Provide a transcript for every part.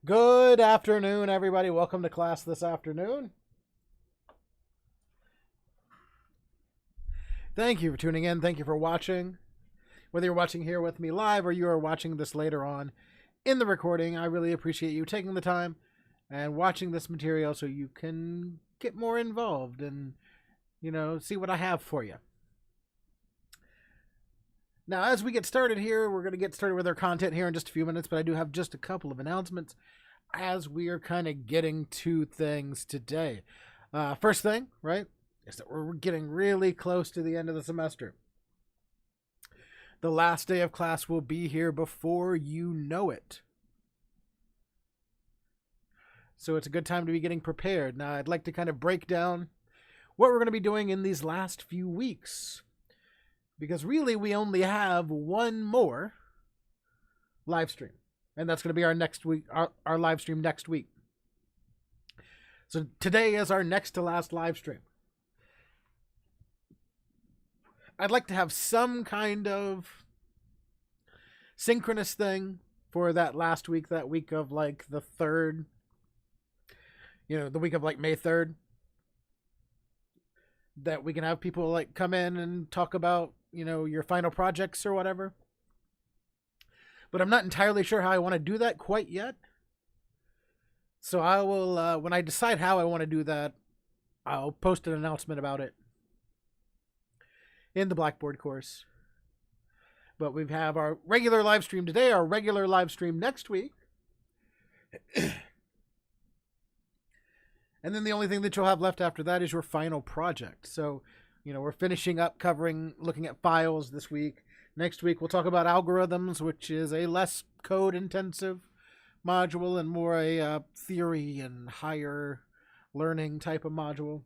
Good afternoon, everybody. Welcome to class this afternoon. Thank you for tuning in. Thank you for watching. Whether you're watching here with me live or you are watching this later on in the recording, I really appreciate you taking the time and watching this material so you can get more involved and, see what I have for you. Now, as we get started here, we're going to get started with our content here in just a few minutes, but I do have just a couple of announcements as we are kind of getting to things today. First thing, right, is that we're getting really close to the end of the semester. The last day of class will be here before you know it. So it's a good time to be getting prepared. Now, I'd like to kind of break down what we're going to be doing in these last few weeks. Because really, we only have one more live stream. And that's going to be our next week, our live stream next week. So today is our next to last live stream. I'd like to have some kind of synchronous thing for that last week, that week of like the 3rd, the week of like May 3rd. That we can have people like come in and talk about, your final projects or whatever. But I'm not entirely sure how I want to do that quite yet. So I will, when I decide how I want to do that, I'll post an announcement about it in the Blackboard course. But we have our regular live stream today, our regular live stream next week. And then the only thing that you'll have left after that is your final project. So, we're finishing up looking at files this week. Next week, we'll talk about algorithms, which is a less code-intensive module and more a theory and higher learning type of module.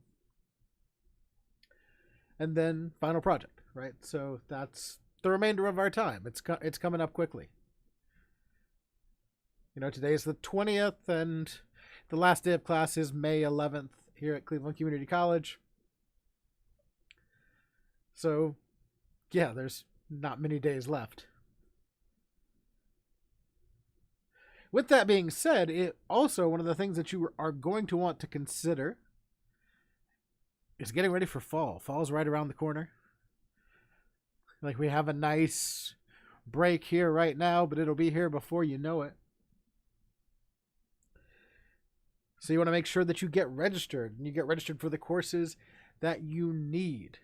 And then final project, right? So that's the remainder of our time. It's coming up quickly. Today is the 20th, and the last day of class is May 11th here at Cleveland Community College. So, yeah, there's not many days left. With that being said, one of the things that you are going to want to consider is getting ready for fall. Fall's right around the corner. Like, we have a nice break here right now, but it'll be here before you know it. So you want to make sure that you get registered, and you get registered for the courses that you need.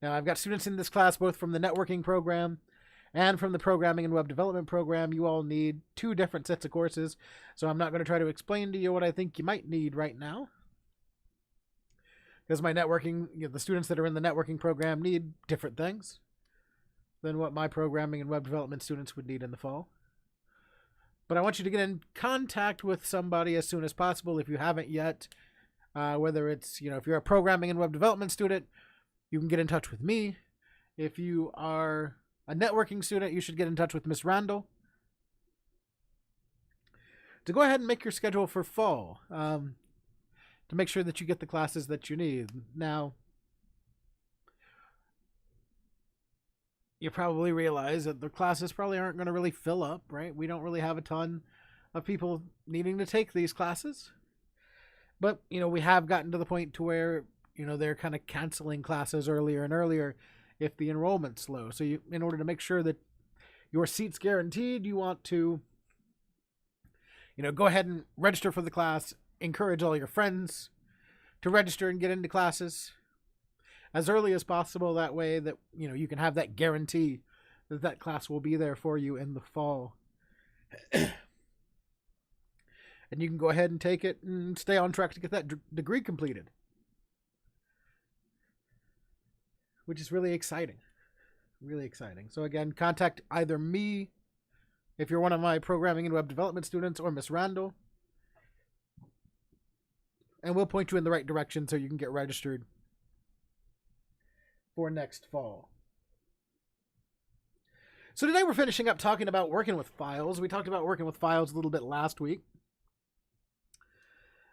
Now, I've got students in this class both from the networking program and from the programming and web development program. You all need 2 different sets of courses, so I'm not going to try to explain to you what I think you might need right now. Because my networking, the students that are in the networking program need different things than what my programming and web development students would need in the fall. But I want you to get in contact with somebody as soon as possible if you haven't yet. Whether it's, if you're a programming and web development student, you can get in touch with me. If you are a networking student, you should get in touch with Miss Randall to go ahead and make your schedule for fall, to make sure that you get the classes that you need. Now, you probably realize that the classes probably aren't going to really fill up, right? We don't really have a ton of people needing to take these classes. But, we have gotten to the point to where, they're kind of canceling classes earlier and earlier if the enrollment's low. So in order to make sure that your seat's guaranteed, you want to, go ahead and register for the class, encourage all your friends to register and get into classes as early as possible. That way that, you can have that guarantee that that class will be there for you in the fall. And you can go ahead and take it and stay on track to get that degree completed. Which is really exciting. Really exciting. So again, contact either me, if you're one of my programming and web development students, or Miss Randall. And we'll point you in the right direction so you can get registered for next fall. So today we're finishing up talking about working with files. We talked about working with files a little bit last week.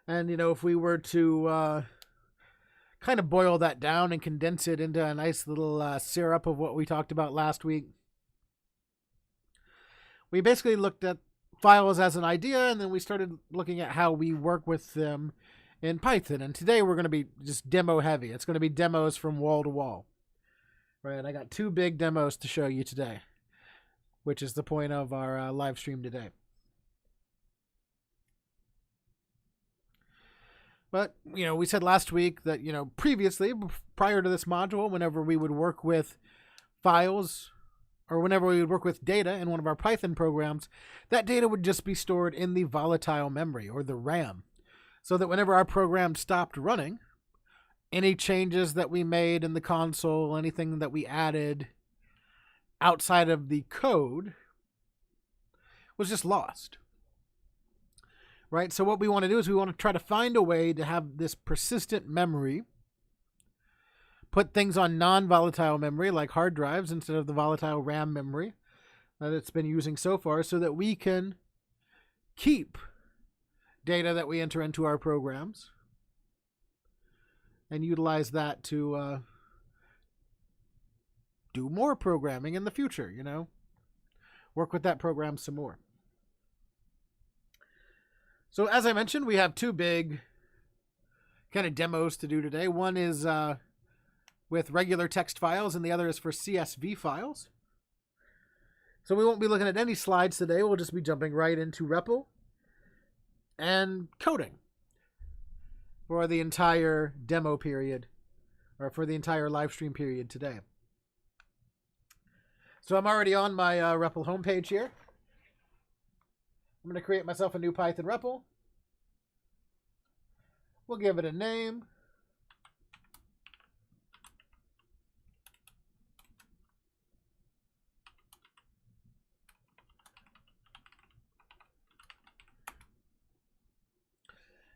And, if we were to kind of boil that down and condense it into a nice little syrup of what we talked about last week, we basically looked at files as an idea, and then we started looking at how we work with them in Python. And today we're going to be just demo heavy. It's going to be demos from wall to wall. Right, I got 2 big demos to show you today, which is the point of our live stream today. But, we said last week that, previously, prior to this module, whenever we would work with files or whenever we would work with data in one of our Python programs, that data would just be stored in the volatile memory, or the RAM, so that whenever our program stopped running, any changes that we made in the console, anything that we added outside of the code was just lost. Right? So what we want to do is we want to try to find a way to have this persistent memory, put things on non-volatile memory like hard drives instead of the volatile RAM memory that it's been using so far, so that we can keep data that we enter into our programs and utilize that to do more programming in the future, work with that program some more. So as I mentioned, we have 2 big kind of demos to do today. One is with regular text files, and the other is for CSV files. So we won't be looking at any slides today. We'll just be jumping right into REPL and coding for the entire demo period, or for the entire live stream period today. So I'm already on my REPL homepage here. I'm going to create myself a new Python REPL. We'll give it a name.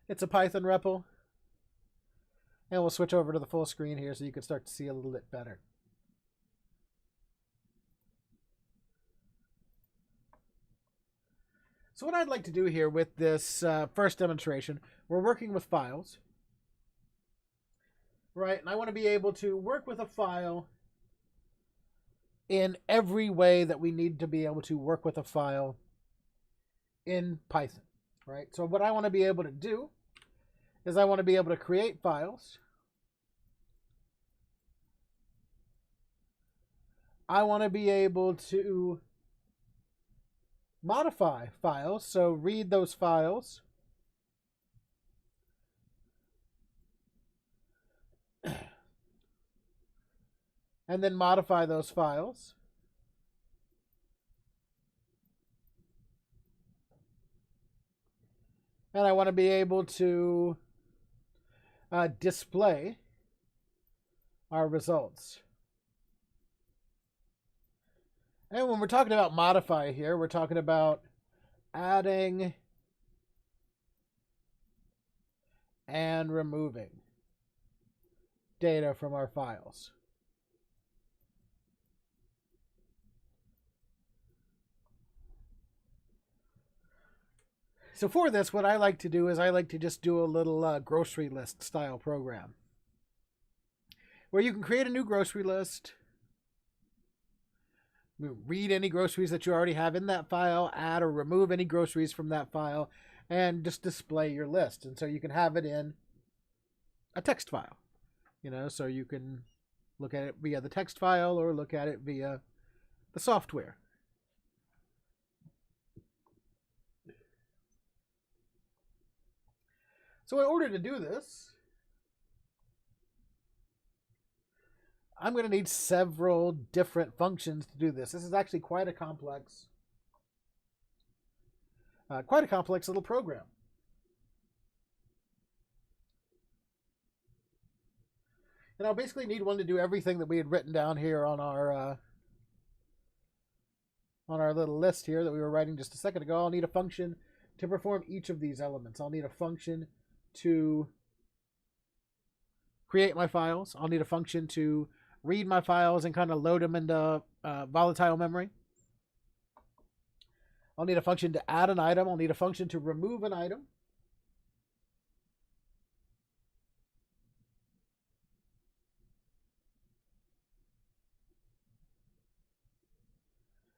It's a Python REPL. And we'll switch over to the full screen here so you can start to see a little bit better. So what I'd like to do here with this first demonstration, we're working with files, right? And I want to be able to work with a file in every way that we need to be able to work with a file in Python, right? So what I want to be able to do is I want to be able to create files. I want to be able to modify files, so read those files. And then modify those files. And I want to be able to display our results. And when we're talking about modify here, we're talking about adding and removing data from our files. So for this, what I like to do is I like to just do a little grocery list style program, where you can create a new grocery list, read any groceries that you already have in that file, add or remove any groceries from that file, and just display your list. And so you can have it in a text file, so you can look at it via the text file or look at it via the software. So in order to do this, I'm going to need several different functions to do this. This is actually quite a complex little program. And I'll basically need one to do everything that we had written down here on our little list here that we were writing just a second ago. I'll need a function to perform each of these elements. I'll need a function to create my files. I'll need a function to read my files and kind of load them into volatile memory. I'll need a function to add an item. I'll need a function to remove an item.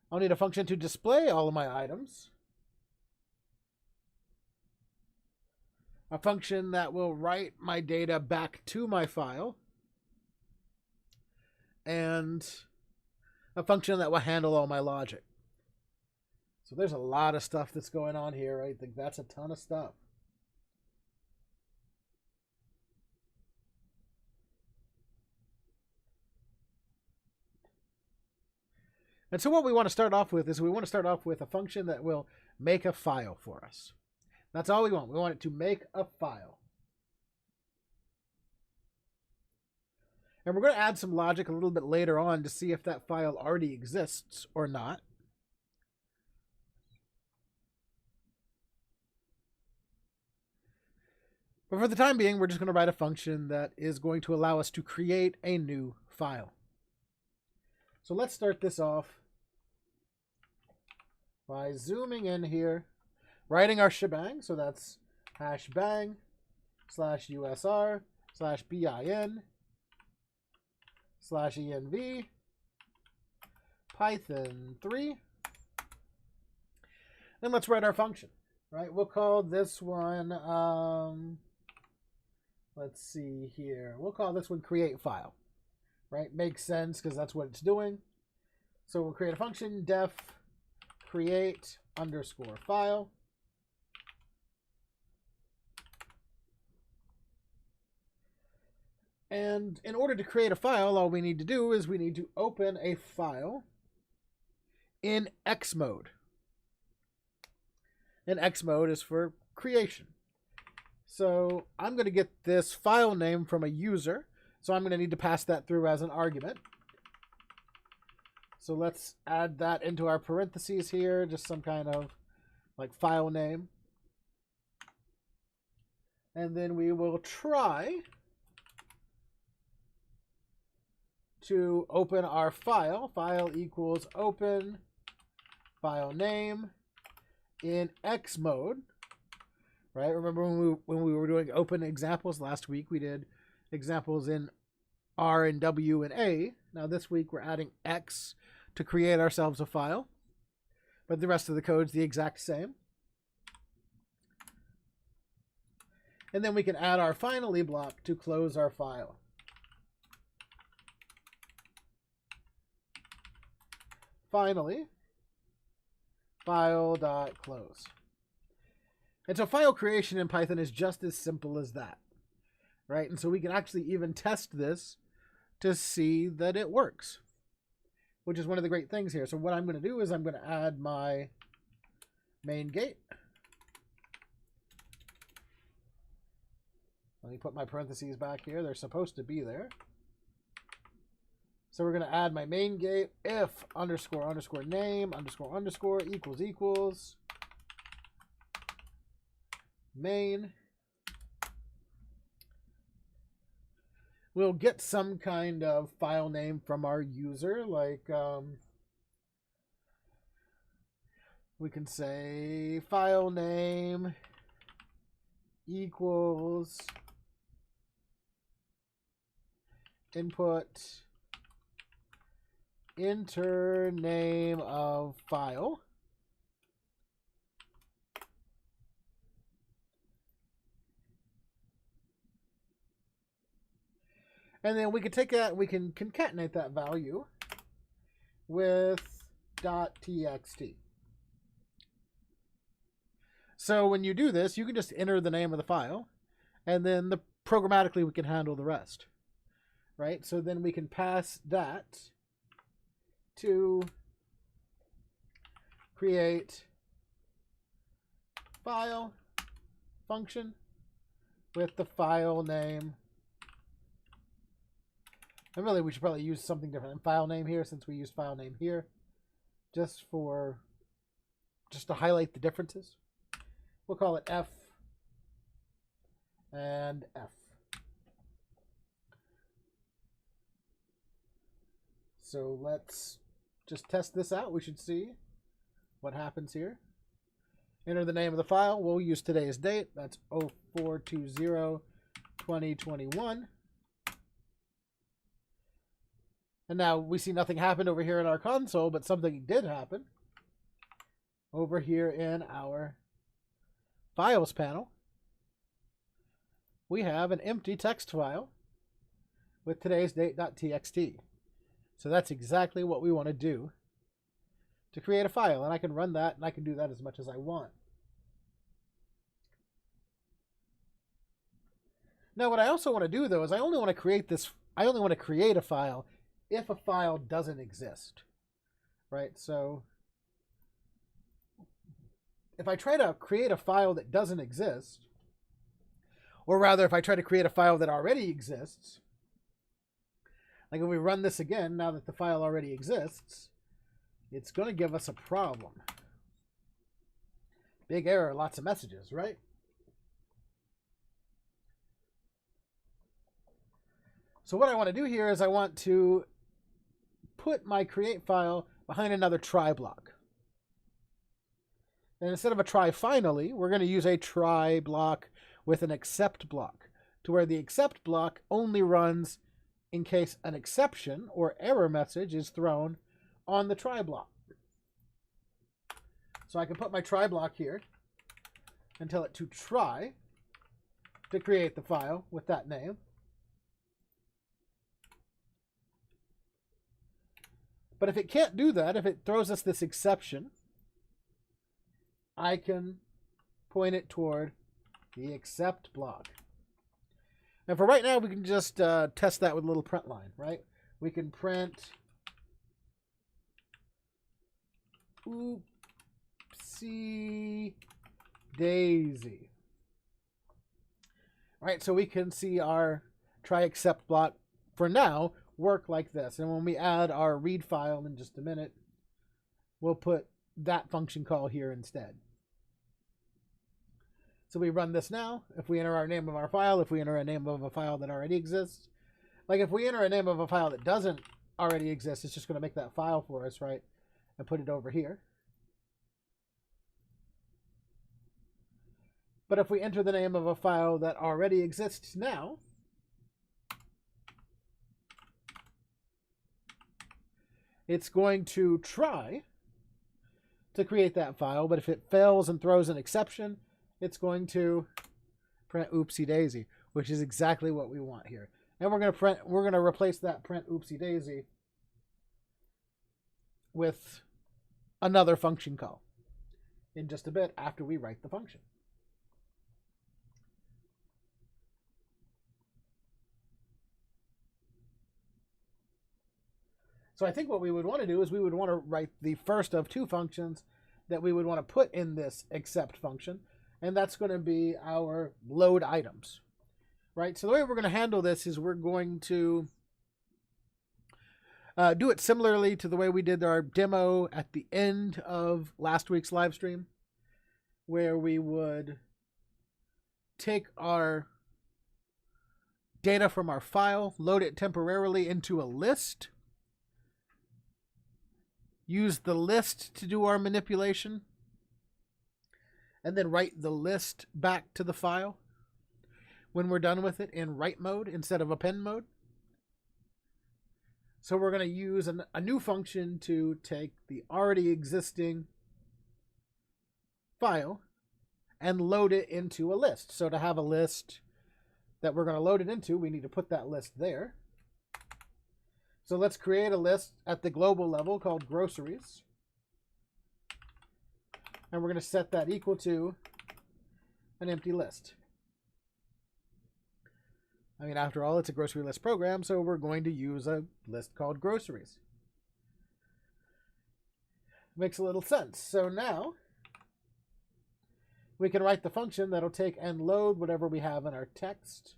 I'll need a function to display all of my items. a function that will write my data back to my file, and a function that will handle all my logic. So there's a lot of stuff that's going on here, right? I think that's a ton of stuff. And so what we want to start off with is we want to start off with a function that will make a file for us. That's all we want. We want it to make a file. And we're going to add some logic a little bit later on to see if that file already exists or not. But for the time being, we're just going to write a function that is going to allow us to create a new file. So let's start this off by zooming in here, writing our shebang. So that's hash bang /usr /bin /env python 3. And let's write our function, right? We'll call this one, let's see here. We'll call this one create file, right? Makes sense because that's what it's doing. So we'll create a function def create underscore file. And in order to create a file, all we need to do is we need to open a file in X mode. And X mode is for creation. So I'm going to get this file name from a user. So I'm going to need to pass that through as an argument. So let's add that into our parentheses here, just some kind of like file name. And then we will try to open our file. File equals open file name in X mode, right? Remember when we were doing open examples last week, we did examples in R and W and A. Now this week we're adding X to create ourselves a file, but the rest of the code's the exact same. And then we can add our finally block to close our file. Finally, file.close. And so file creation in Python is just as simple as that, right? And so we can actually even test this to see that it works, which is one of the great things here. So what I'm going to do is I'm going to add my main gate. Let me put my parentheses back here. They're supposed to be there. So we're going to add my main gate if underscore underscore name underscore underscore equals equals main. We'll get some kind of file name from our user, like we can say file name equals input enter name of file. And then we can take that, we can concatenate that value with .txt. So when you do this, you can just enter the name of the file, and then programmatically we can handle the rest, right? So then we can pass that to create file function with the file name. And really, we should probably use something different than file name here, since we used file name here, just to highlight the differences. We'll call it F and F. So let's just test this out. We should see what happens here. Enter the name of the file. We'll use today's date. That's 04/20/2021. And now we see nothing happened over here in our console, but something did happen over here in our files panel. we have an empty text file with today's date.txt. So that's exactly what we want to do to create a file. And I can run that, and I can do that as much as I want. Now, what I also want to do, though, is I only want to create a file if a file doesn't exist, right? So if I try to create a file that doesn't exist, or rather, if I try to create a file that already exists, like if we run this again, now that the file already exists, it's going to give us a problem. Big error, lots of messages, right? So what I want to do here is I want to put my create file behind another try block. And instead of a try finally, we're going to use a try block with an except block, to where the except block only runs in case an exception or error message is thrown on the try block. So I can put my try block here and tell it to try to create the file with that name. But if it can't do that, if it throws us this exception, I can point it toward the except block. And for right now, we can just test that with a little print line, right? We can print oopsie daisy. All right, so we can see our try except block for now work like this. And when we add our read file in just a minute, we'll put that function call here instead. So we run this now. If we enter our name of our file, if we enter a name of a file that already exists, like if we enter a name of a file that doesn't already exist, it's just going to make that file for us, right? And put it over here. But if we enter the name of a file that already exists now, it's going to try to create that file, but if it fails and throws an exception, it's going to print oopsie daisy, which is exactly what we want here. And we're going to replace that print oopsie daisy with another function call in just a bit after we write the function. So I think what we would want to do is we would want to write the first of two functions that we would want to put in this except function, and that's going to be our load items, right? So the way we're going to handle this is we're going to do it similarly to the way we did our demo at the end of last week's live stream, where we would take our data from our file, load it temporarily into a list, use the list to do our manipulation, and then write the list back to the file when we're done with it in write mode instead of append mode. So we're going to use a new function to take the already existing file and load it into a list. So to have a list that we're going to load it into, we need to put that list there. So let's create a list at the global level called groceries. And we're going to set that equal to an empty list. I mean, after all, it's a grocery list program, so we're going to use a list called groceries. Makes a little sense. So now we can write the function that'll take and load whatever we have in our text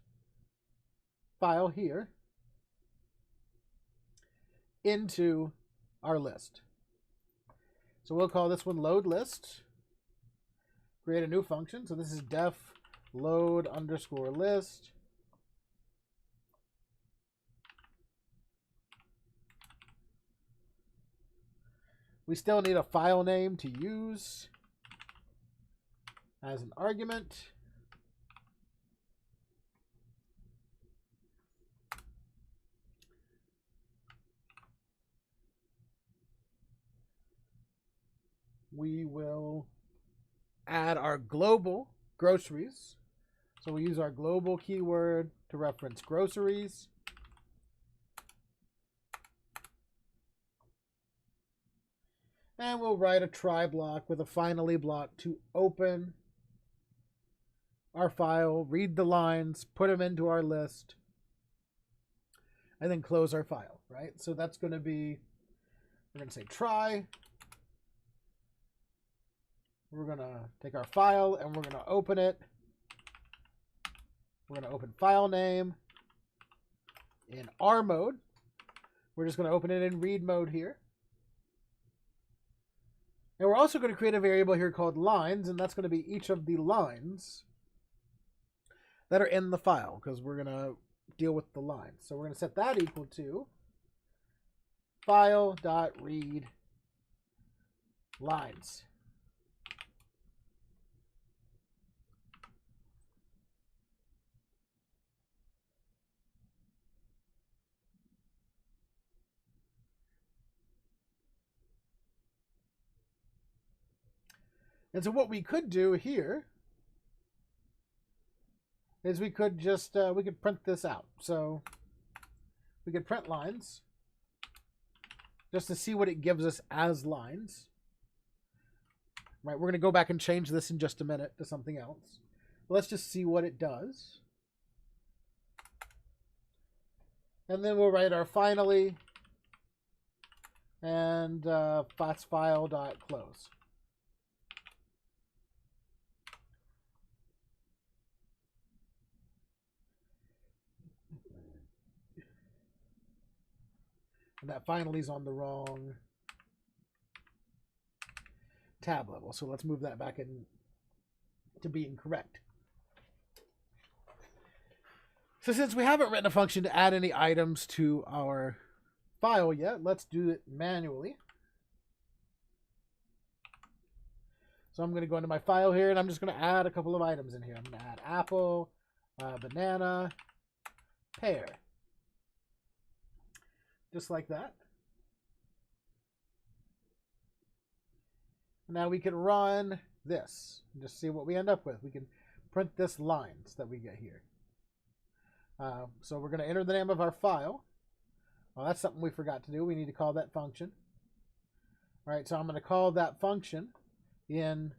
file here into our list. So we'll call this one load list. Create a new function. So this is def load underscore list. We still need a file name to use as an argument. We will add our global groceries So we use our global keyword to reference groceries. And we'll write a try block with a finally block to open our file, read the lines, put them into our list, and then close our file, right? So that's going to be, we're going to say try. We're going to take our file and we're going to open it. We're going to open file name in R mode. We're just going to open it in read mode here. And we're also going to create a variable here called lines, and that's going to be each of the lines that are in the file, because we're going to deal with the lines. So we're going to set that equal to file.read lines. And so what we could do here is we could just, we could print this out. So we could print lines just to see what it gives us as lines. Right, we're going to go back and change this in just a minute to something else. But let's just see what it does. And then we'll write our finally and that's file.close. And that finally is on the wrong tab level. So let's move that back in to being correct. So since we haven't written a function to add any items to our file yet, let's do it manually. So I'm going to go into my file here and I'm just going to add a couple of items in here. I'm going to add apple, banana, pear. Just like that. Now we can run this and just see what we end up with. We can print this lines that we get here. So we're going to enter the name of our file. Well, that's something we forgot to do. We need to call that function. All right, so I'm going to call that function in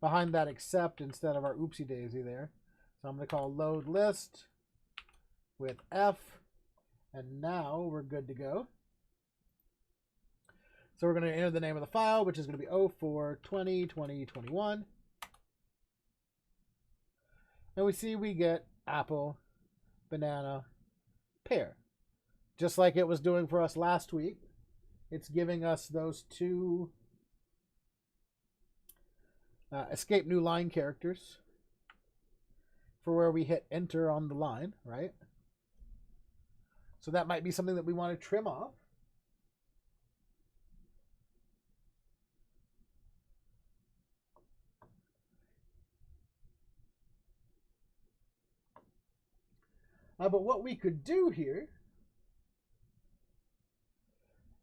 behind that except instead of our oopsie daisy there. So I'm going to call load list with F. And now we're good to go. So we're going to enter the name of the file, which is going to be 04202021. And we see we get apple, banana, pear. Just like it was doing for us last week. It's giving us those two escape new line characters for where we hit enter on the line, right? So that might be something that we want to trim off. But what we could do here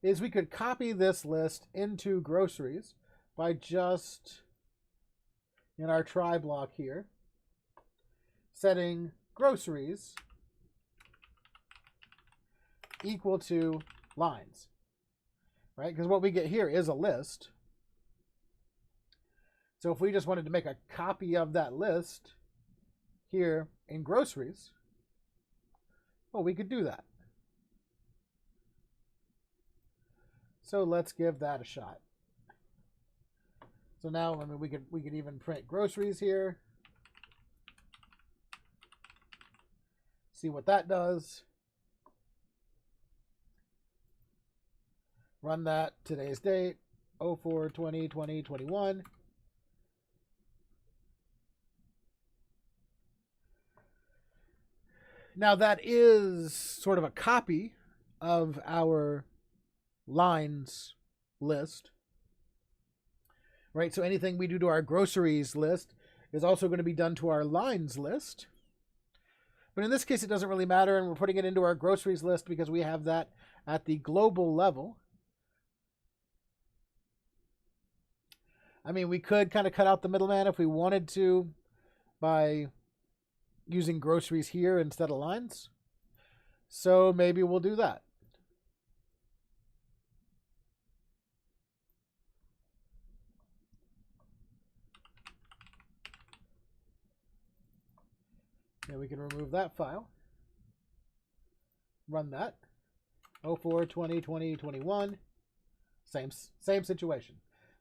is we could copy this list into groceries by just, in our try block here, setting groceries equal to lines, right? Because what we get here is a list. So if we just wanted to make a copy of that list here in groceries, well, we could do that. So let's give that a shot. So now, I mean, we could even print groceries here. See what that does. Run that, today's date, 04202021. Now that is sort of a copy of our lines list, right? So anything we do to our groceries list is also going to be done to our lines list. But in this case, it doesn't really matter, and we're putting it into our groceries list because we have that at the global level. I mean, we could kind of cut out the middleman if we wanted to by using groceries here instead of lines. So maybe we'll do that. And we can remove that file. Run that. 04, 20, 20, 21. Same situation.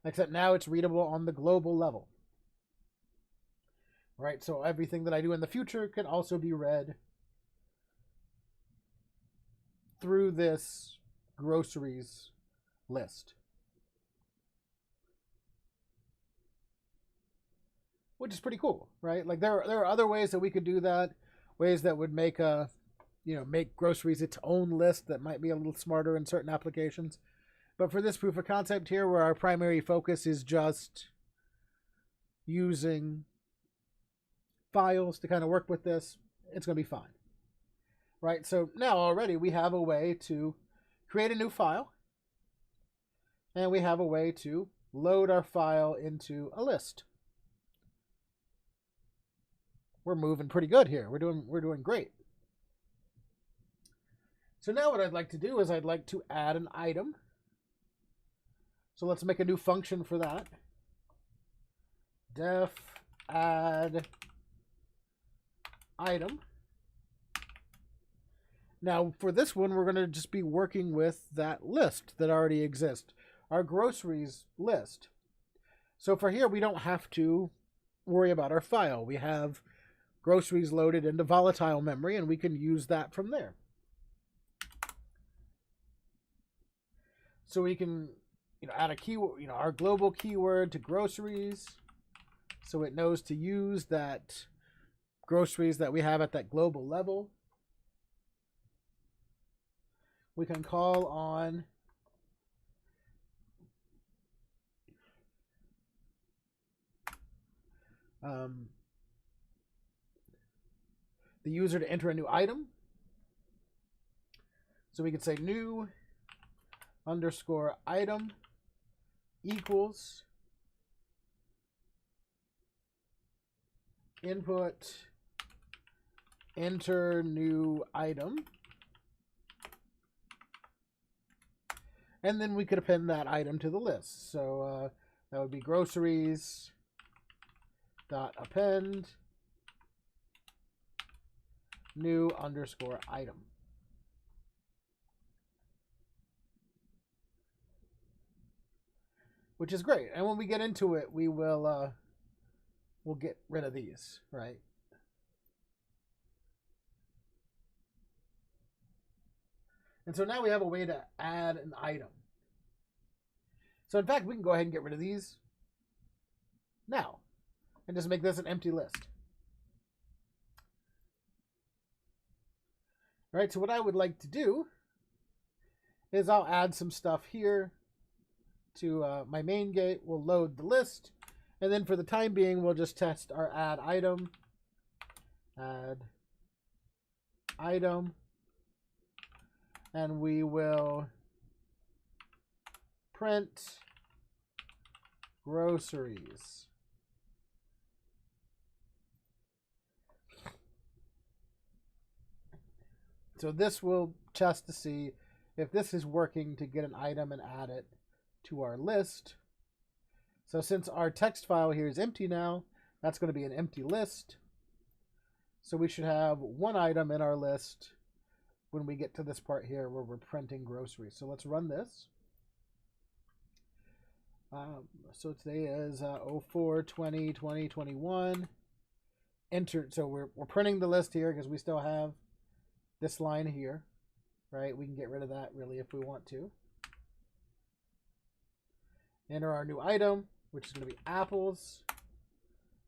Except now it's readable on the global level. Right, so everything that I do in the future can also be read through this groceries list. Which is pretty cool, right? Like there are other ways that we could do that, ways that would make make groceries its own list that might be a little smarter in certain applications. But for this proof of concept here, where our primary focus is just using files to kind of work with this, it's going to be fine. Right? So now already we have a way to create a new file, and we have a way to load our file into a list. We're moving pretty good here. We're doing great. So now what I'd like to do is I'd like to add an item. So let's make a new function for that. Def add item. Now for this one, we're going to just be working with that list that already exists, our groceries list. So for here, we don't have to worry about our file. We have groceries loaded into volatile memory, and we can use that from there. So we can add a keyword, our global keyword to groceries, so it knows to use that groceries that we have at that global level. We can call on the user to enter a new item. So we could say new underscore item equals input enter new item. And then we could append that item to the list. So that would be groceries dot append new underscore item. Which is great. And when we get into it, we will we'll get rid of these, right? And so now we have a way to add an item. So in fact, we can go ahead and get rid of these now and just make this an empty list. All right, so what I would like to do is I'll add some stuff here to my main gate. We'll load the list, and then for the time being, we'll just test our add item, and we will print groceries. So this will test to see if this is working to get an item and add it to our list. So since our text file here is empty now, that's going to be an empty list. So we should have one item in our list when we get to this part here where we're printing groceries. So let's run this. So today is 04, 20, 20, 21. Enter. So we're printing the list here because we still have this line here, right? We can get rid of that really if we want to. Enter our new item, which is going to be apples,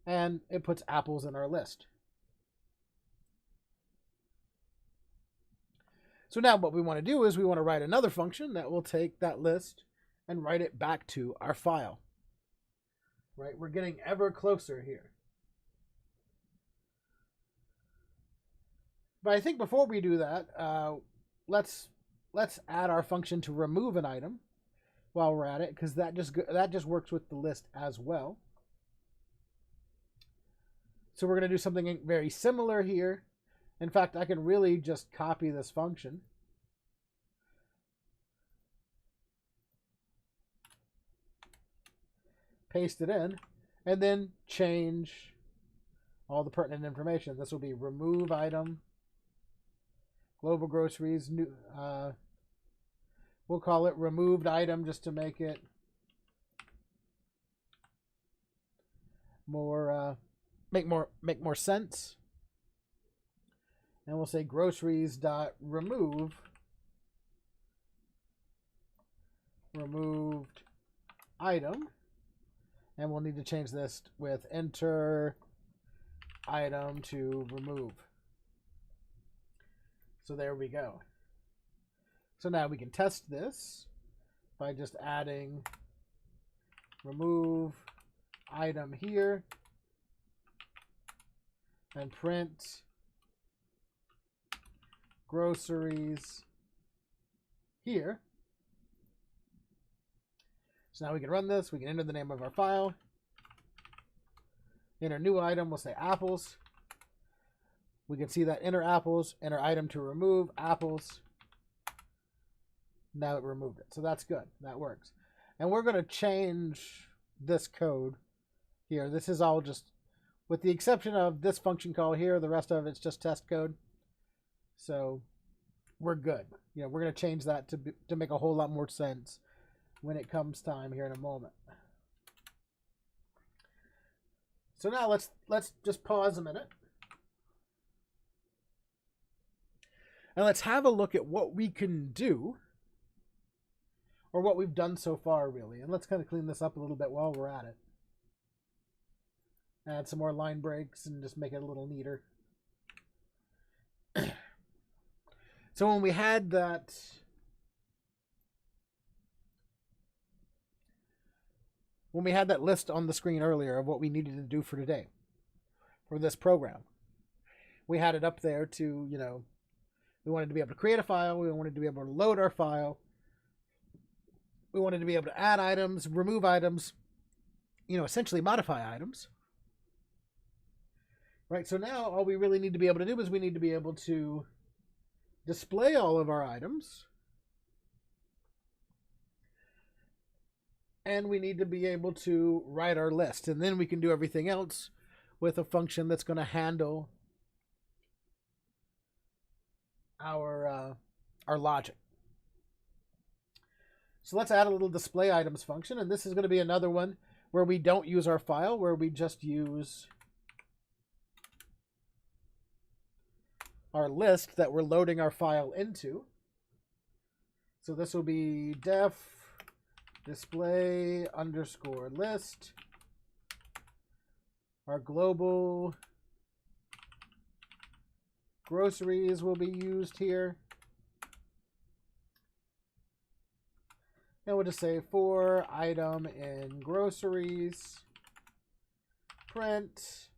and it puts apples in our list. So now what we want to do is we want to write another function that will take that list and write it back to our file. Right? We're getting ever closer here. But I think before we do that, let's add our function to remove an item while we're at it, because that just works with the list as well. So we're going to do something very similar here. In fact, I can really just copy this function. Paste it in, and then change all the pertinent information. This will be remove item, global groceries, new, we'll call it removed item just to make it more make more sense. And we'll say groceries dot remove removed item, and we'll need to change this with enter item to remove. So there we go. So now we can test this by just adding remove item here and print groceries here. So now we can run this. We can enter the name of our file. Enter new item. We'll say apples. We can see that enter apples, enter item to remove apples. Now it removed it. So that's good. That works. And we're going to change this code here. This is all just, with the exception of this function call here, the rest of it's just test code. So we're good. You know, we're going to change that to make a whole lot more sense when it comes time here in a moment. So now let's just pause a minute. And let's have a look at what we can do, or what we've done so far, really. And let's kind of clean this up a little bit while we're at it. Add some more line breaks and just make it a little neater. So when we had that list on the screen earlier of what we needed to do for today, for this program, we had it up there to, you know, we wanted to be able to create a file. We wanted to be able to load our file. We wanted to be able to add items, remove items, you know, essentially modify items. Right, so now all we really need to be able to do is we need to be able to display all of our items. And we need to be able to write our list. And then we can do everything else with a function that's going to handle our logic. So let's add a little display items function, and this is going to be another one where we don't use our file, where we just use our list that we're loading our file into. So this will be def display underscore list. Our global groceries will be used here. And we'll just say for item in groceries, print.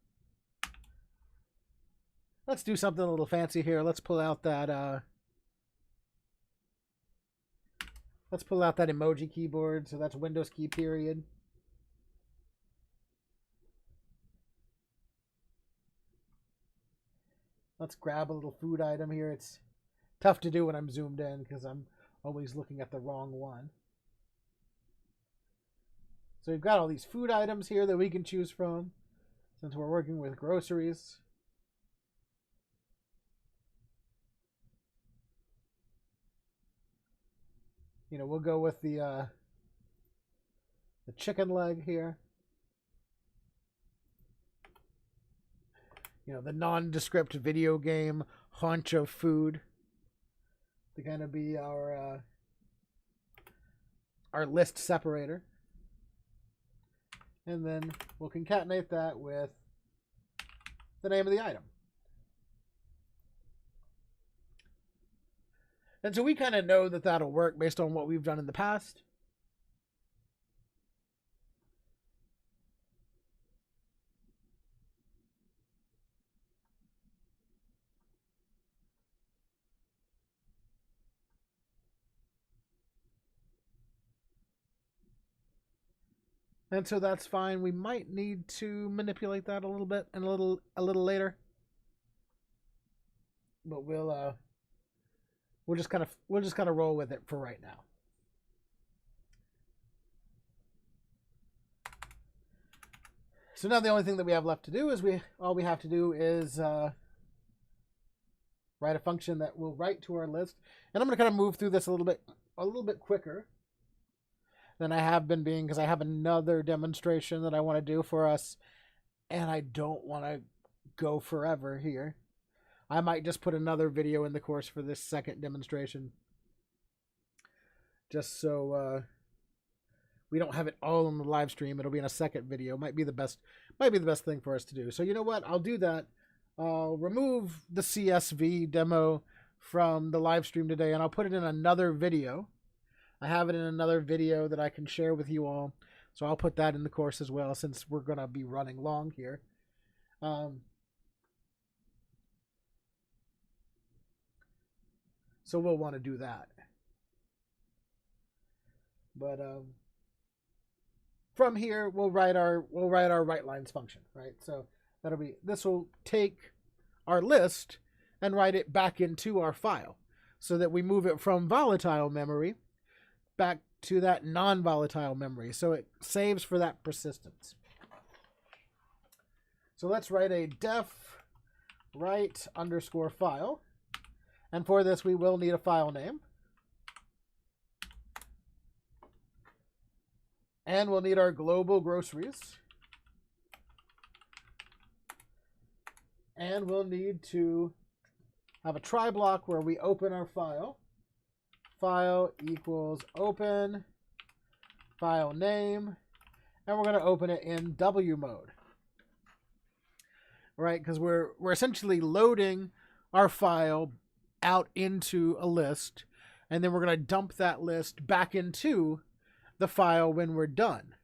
Let's do something a little fancy here. Let's pull out that emoji keyboard. So that's Windows key period. Let's grab a little food item here. It's tough to do when I'm zoomed in because I'm always looking at the wrong one. So we've got all these food items here that we can choose from since we're working with groceries. You know, we'll go with the chicken leg here. You know, the nondescript video game haunch of food to kind of be our list separator. And then we'll concatenate that with the name of the item. And so we kind of know that that'll work based on what we've done in the past. And so that's fine. We might need to manipulate that a little bit and a little later. But we'll just kind of roll with it for right now. So now the only thing that we have left to do is all we have to do is write a function that will write to our list. And I'm going to kind of move through this a little bit quicker than I have been being, because I have another demonstration that I want to do for us, and I don't want to go forever here. I might just put another video in the course for this second demonstration, just so we don't have it all on the live stream. It'll be in a second video. Might be the best thing for us to do. So you know what? I'll do that. I'll remove the CSV demo from the live stream today, and I'll put it in another video. I have it in another video that I can share with you all. So I'll put that in the course as well, since we're going to be running long here. So we'll want to do that. But from here, we'll write our write-lines function, right? So this will take our list and write it back into our file, so that we move it from volatile memory back to that non-volatile memory, so it saves for that persistence. So let's write a def write underscore file, and for this we will need a file name, and we'll need our global groceries, and we'll need to have a try block where we open our file. File equals open file name, and we're going to open it in W mode, right? Because we're essentially loading our file out into a list, and then we're going to dump that list back into the file when we're done,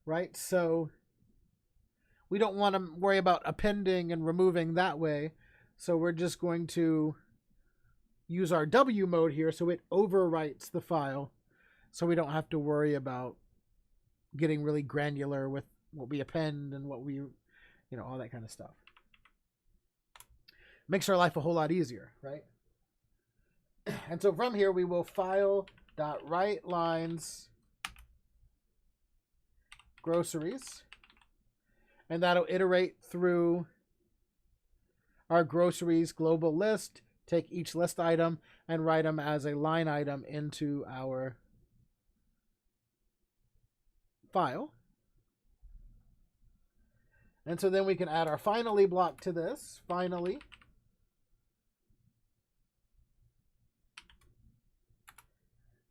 right? So we don't want to worry about appending and removing that way, so we're just going to use our W mode here, so it overwrites the file, so we don't have to worry about getting really granular with what we append and what we, all that kind of stuff. Makes our life a whole lot easier, right? And so from here, we will file.writelines groceries, and that'll iterate through our groceries global list, take each list item and write them as a line item into our file. And so then we can add our finally block to this. Finally.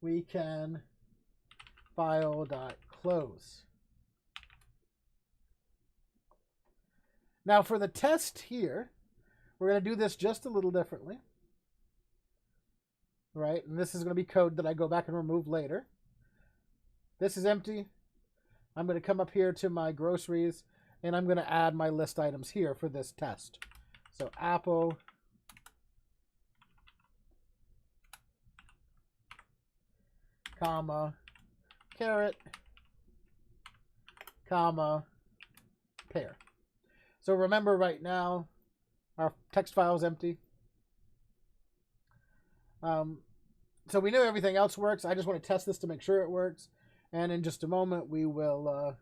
We can file.close. Now for the test here, we're going to do this just a little differently, right? And this is going to be code that I go back and remove later. This is empty. I'm going to come up here to my groceries, and I'm going to add my list items here for this test. So apple, comma, carrot, comma, pear. So remember, right now, our text file is empty. So we know everything else works. I just want to test this to make sure it works. And in just a moment, we will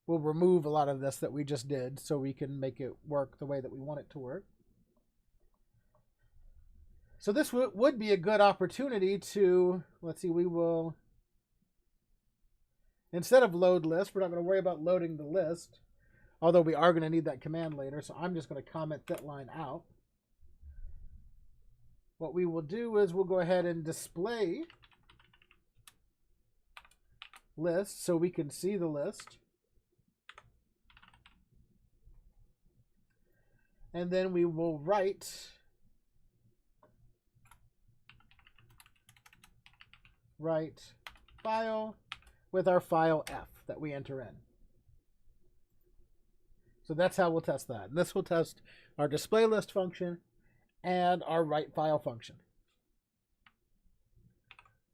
we'll remove a lot of this that we just did, so we can make it work the way that we want it to work. So this would be a good opportunity to, let's see, we will, instead of load list, we're not going to worry about loading the list, although we are going to need that command later, so I'm just going to comment that line out. What we will do is we'll go ahead and display list so we can see the list. And then we will write file with our file F that we enter in. So that's how we'll test that. And this will test our display list function and our write file function.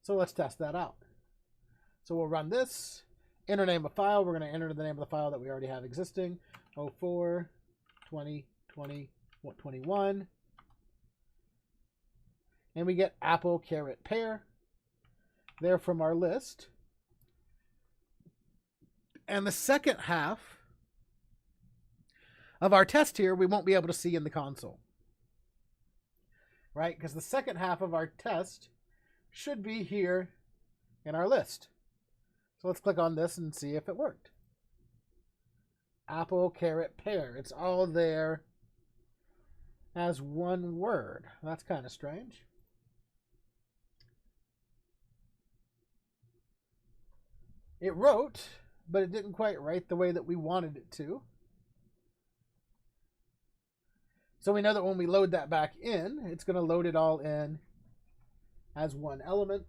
So let's test that out. So we'll run this, enter name of file. We're going to enter the name of the file that we already have existing, 04 20 20 21. And we get apple, carrot, pear. They're from our list. And the second half of our test here, we won't be able to see in the console. Right? Because the second half of our test should be here in our list. So let's click on this and see if it worked. Apple, carrot, pear. It's all there as one word. That's kind of strange. It wrote, but it didn't quite write the way that we wanted it to. So we know that when we load that back in, it's going to load it all in as one element.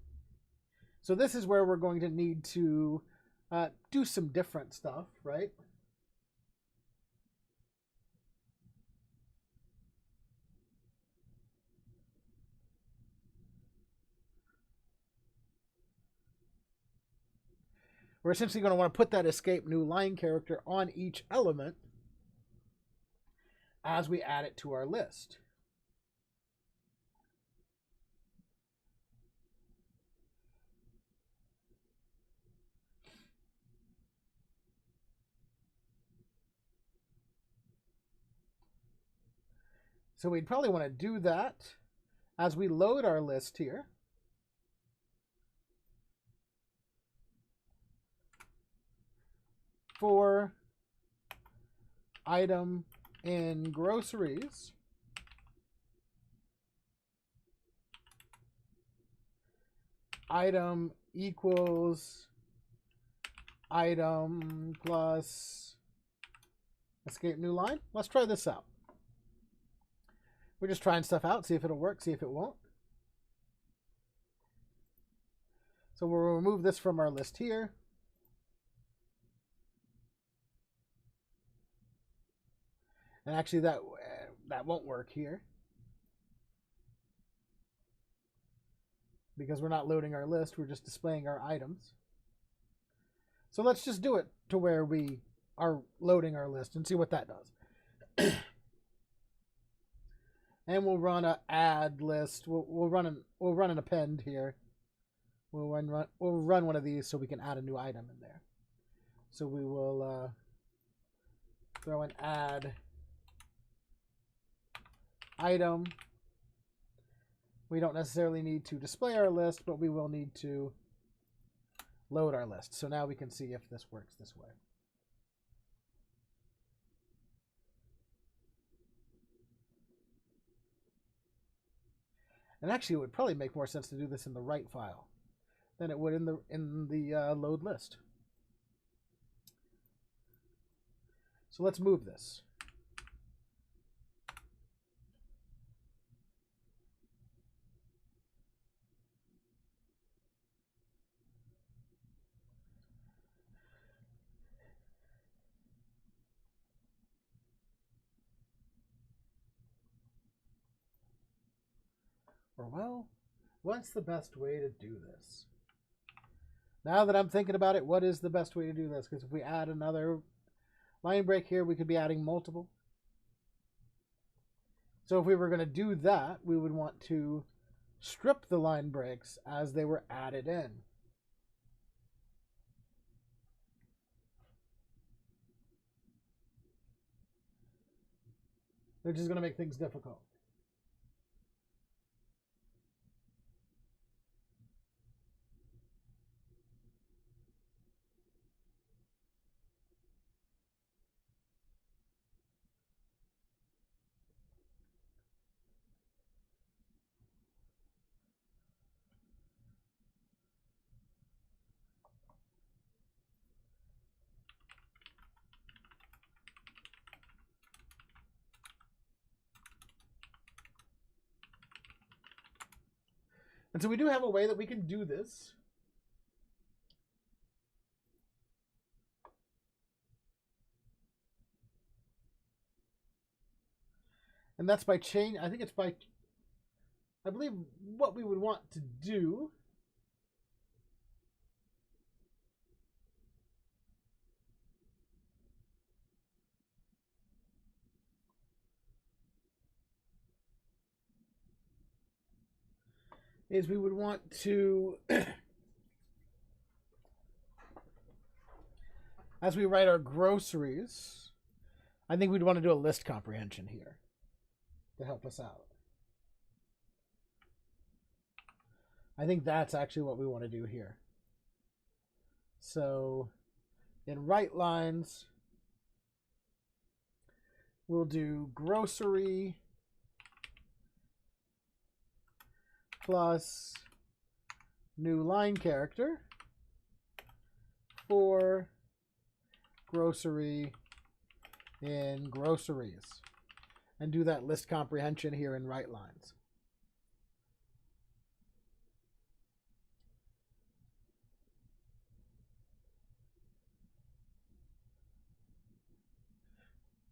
So this is where we're going to need to do some different stuff, right? We're essentially going to want to put that escape new line character on each element as we add it to our list. So we'd probably want to do that as we load our list here. For item in groceries, item equals item plus escape new line. Let's try this out. We're just trying stuff out, see if it'll work, see if it won't. So we'll remove this from our list here. And actually that won't work here, because we're not loading our list, we're just displaying our items. So let's just do it to where we are loading our list and see what that does. And we'll run a add list. We'll run an append here. We'll run one of these so we can add a new item in there. So we will throw an add item. We don't necessarily need to display our list, but we will need to load our list. So now we can see if this works this way. And actually, it would probably make more sense to do this in the right file than it would in the load list. So let's move this. Or, well, what's the best way to do this? Now that I'm thinking about it, what is the best way to do this? Because if we add another line break here, we could be adding multiple. So if we were going to do that, we would want to strip the line breaks as they were added in. Which is going to make things difficult. And so we do have a way that we can do this. And that's by change. I think it's by, I believe what we would want to do is we would want to, as we write our groceries, I think we'd want to do a list comprehension here to help us out. I think that's actually what we want to do here. So in write lines, we'll do grocery plus new line character for grocery in groceries, and do that list comprehension here in write lines.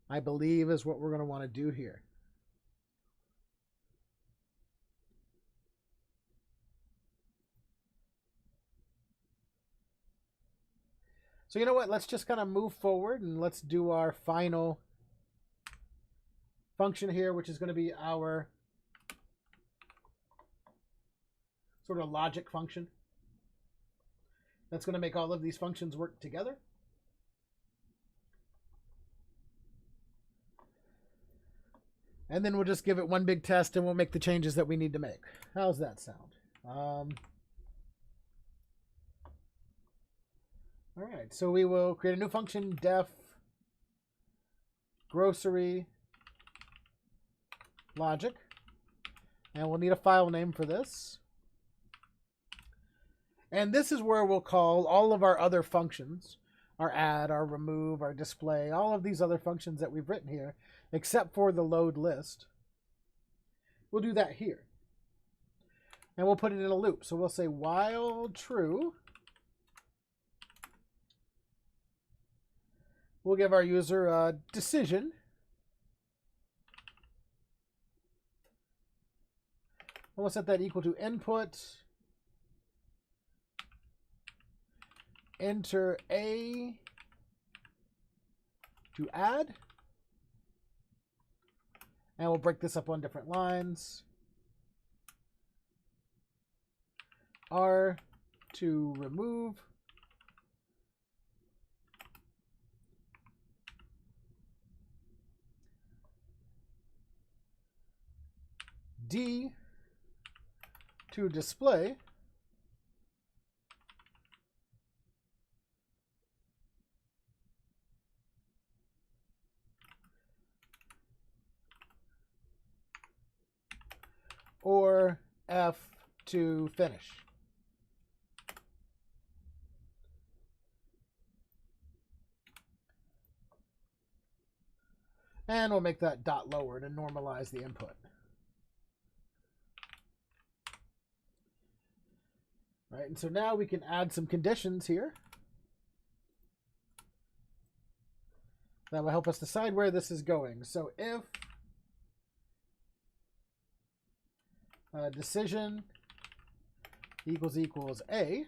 I believe is what we're going to want to do here. So you know what? Let's just kind of move forward and let's do our final function here, which is going to be our sort of logic function. That's going to make all of these functions work together. And then we'll just give it one big test and we'll make the changes that we need to make. How's that sound? All right, so we will create a new function, def grocery logic, and we'll need a file name for this. And this is where we'll call all of our other functions, our add, our remove, our display, all of these other functions that we've written here, except for the load list. We'll do that here. And we'll put it in a loop. So we'll say while true, we'll give our user a decision. And we'll set that equal to input, enter A to add. And we'll break this up on different lines. R to remove. D to display. Or F to finish. And we'll make that dot lower to normalize the input. Right, and so now we can add some conditions here that will help us decide where this is going. So if decision equals A,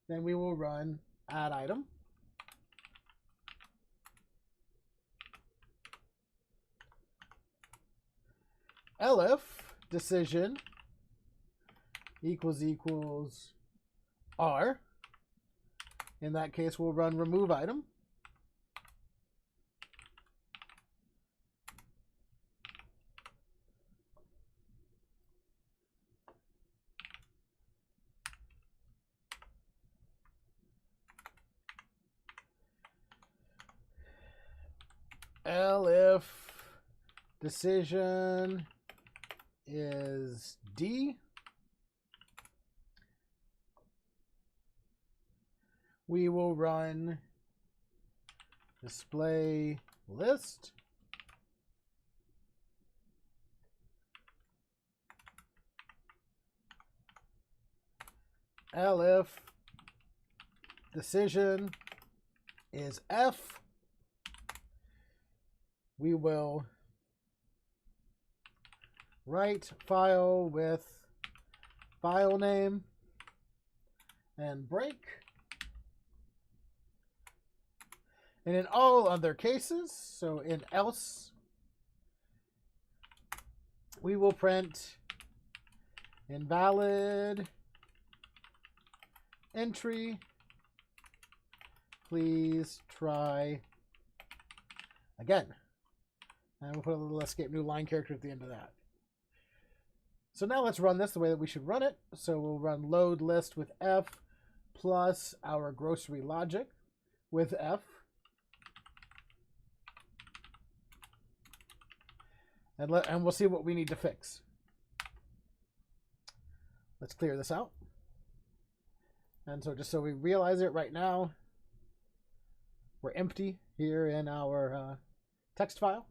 then we will run add item. Elif decision equals R. In that case, we'll run remove item. Elif decision is D. We will run display list. Elif decision is F. We will write file with file name and break. And in all other cases, so in else, we will print Invalid entry. Please try again. And we'll put a little escape new line character at the end of that. So now let's run this the way that we should run it. So we'll run load list with F plus our grocery logic with F. And we'll see what we need to fix. Let's clear this out. And so just so we realize it right now, we're empty here in our text file.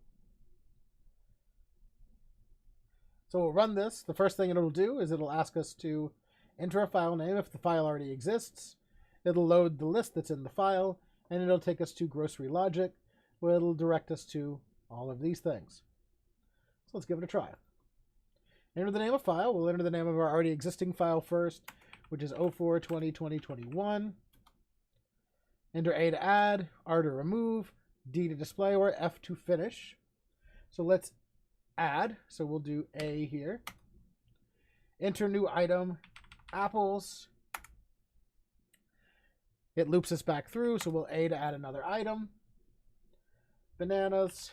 So we'll run this. The first thing it'll do is it'll ask us to enter a file name if the file already exists. It'll load the list that's in the file, and it'll take us to grocery logic, where it'll direct us to all of these things. So let's give it a try. Enter the name of file. We'll enter the name of our already existing file first, which is 04202021. Enter A to add, R to remove, D to display, or F to finish. So let's add. So we'll do A here. Enter new item, apples. It loops us back through, so we'll A to add another item. Bananas.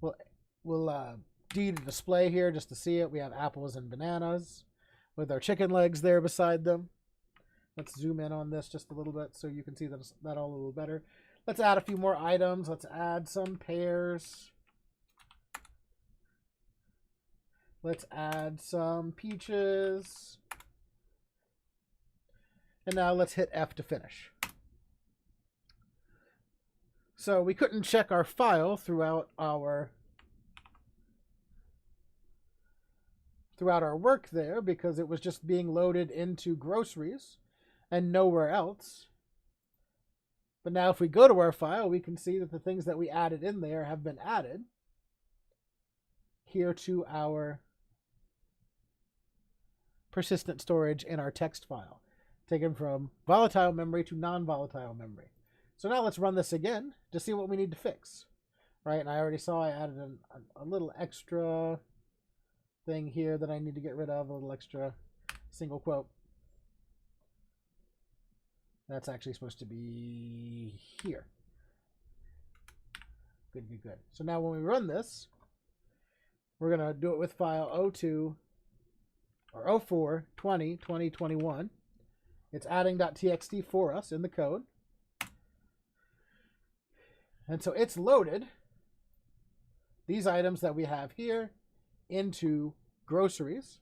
We'll D to display here just to see it. We have apples and bananas with our chicken legs there beside them. Let's zoom in on this just a little bit so you can see that all a little better. Let's add a few more items. Let's add some pears. Let's add some peaches. And now let's hit F to finish. So we couldn't check our file throughout our work there because it was just being loaded into groceries and nowhere else. But now if we go to our file, we can see that the things that we added in there have been added here to our persistent storage in our text file, taken from volatile memory to non-volatile memory. So now let's run this again to see what we need to fix. Right, and I already saw I added a little extra thing here that I need to get rid of, a little extra single quote. That's actually supposed to be here. Good, good, good. So now when we run this, we're going to do it with file 02 or 04202021. It's adding.txt for us in the code. And so it's loaded these items that we have here into groceries.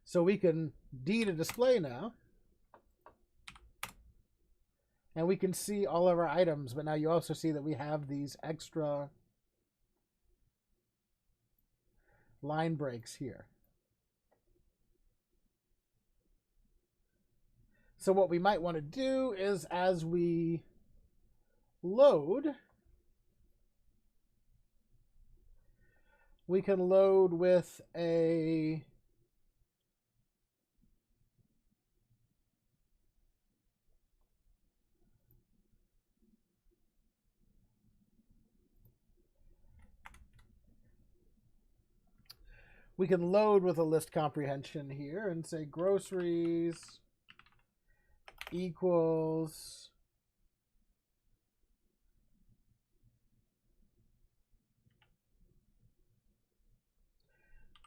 So we can D to display now. And we can see all of our items, but now you also see that we have these extra line breaks here. So what we might want to do is as we load, we can load with a list comprehension here and say groceries equals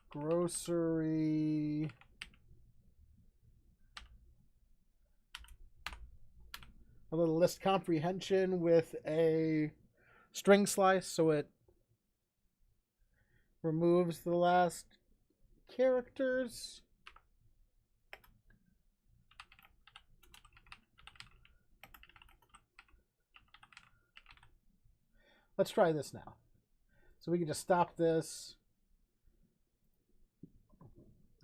grocery a little list comprehension with a string slice so it removes the last characters. Let's try this now. So we can just stop this,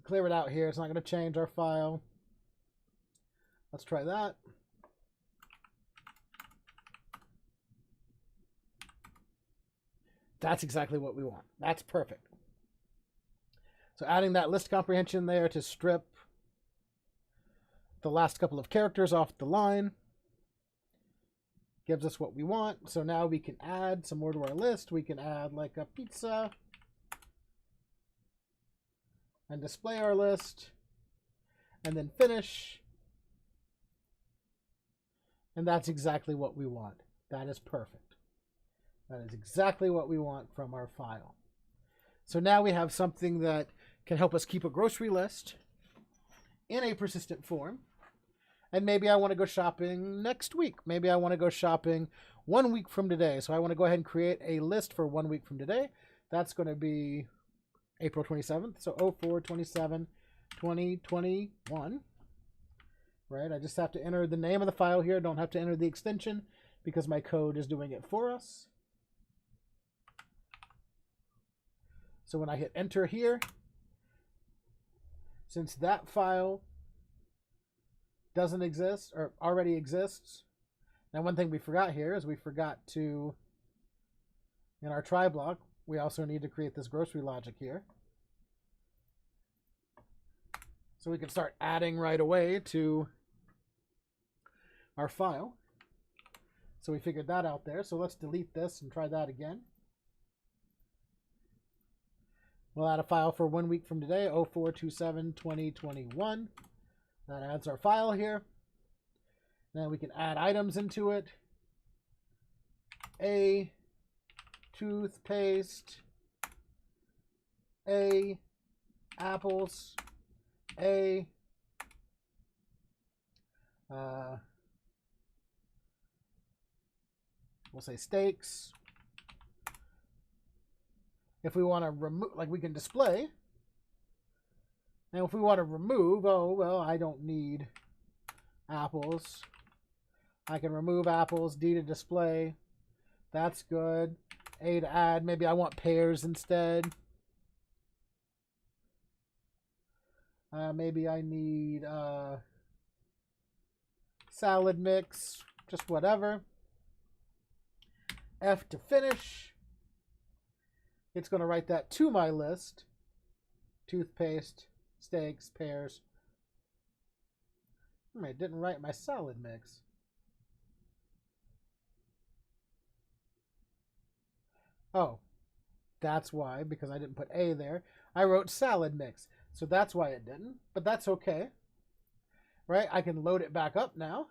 clear it out here. It's not going to change our file. Let's try that. That's exactly what we want. That's perfect. So adding that list comprehension there to strip the last couple of characters off the line gives us what we want. So now we can add some more to our list. We can add like a pizza. and display our list, and then finish. And that's exactly what we want. That is perfect. That is exactly what we want from our file. So now we have something that can help us keep a grocery list in a persistent form. And maybe I want to go shopping next week. Maybe I want to go shopping 1 week from today. So I want to go ahead and create a list for 1 week from today. That's going to be April 27th. So 04/27/2021. Right? I just have to enter the name of the file here. I don't have to enter the extension because my code is doing it for us. So when I hit enter here, since that file doesn't exist or already exists, now one thing we forgot here is we forgot to, in our try block, we also need to create this grocery logic here. So we can start adding right away to our file. So we figured that out there. So let's delete this and try that again. We'll add a file for 1 week from today, 04/27/2021. That adds our file here. Now we can add items into it. A toothpaste, A apples, A we'll say steaks. If we want to remove, like we can display. And if we want to remove, oh, well, I don't need apples. I can remove apples, D to display. That's good. A to add. Maybe I want pears instead. Maybe I need salad mix, just whatever. F to finish. It's going to write that to my list. Toothpaste, steaks, pears. It didn't write my salad mix. Oh, that's why, because I didn't put A there. I wrote salad mix. So that's why it didn't, but that's okay. Right? I can load it back up now.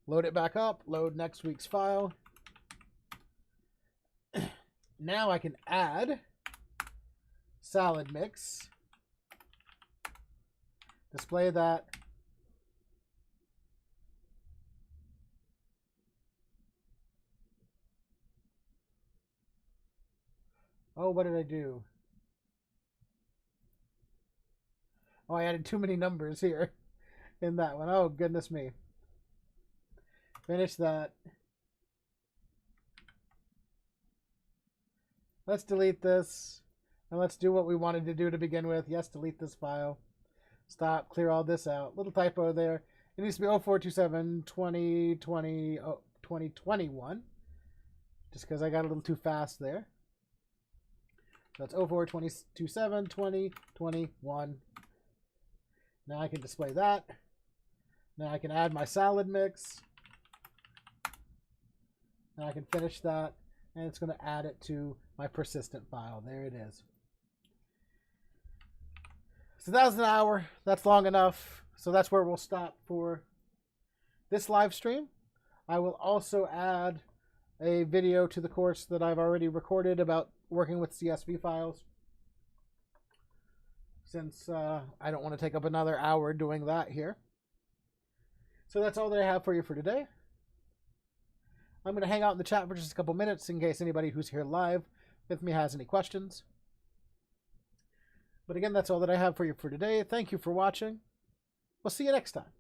Load it back up, load next week's file. Now I can add salad mix, display that. Oh, what did I do? Oh, I added too many numbers here in that one. Oh, goodness me. Finish that. Let's delete this. And let's do what we wanted to do to begin with. Yes, delete this file. Stop, clear all this out. Little typo there. It needs to be 04/27/2021. Just because I got a little too fast there. So that's 04/27/2021. Now I can display that. Now I can add my salad mix. Now I can finish that. And it's going to add it to my persistent file. There it is. So that was an hour. That's long enough. So that's where we'll stop for this live stream. I will also add a video to the course that I've already recorded about working with CSV files, since I don't want to take up another hour doing that here. So that's all that I have for you for today. I'm going to hang out in the chat for just a couple minutes in case anybody who's here live with me has any questions. But again, that's all that I have for you for today. Thank you for watching. We'll see you next time.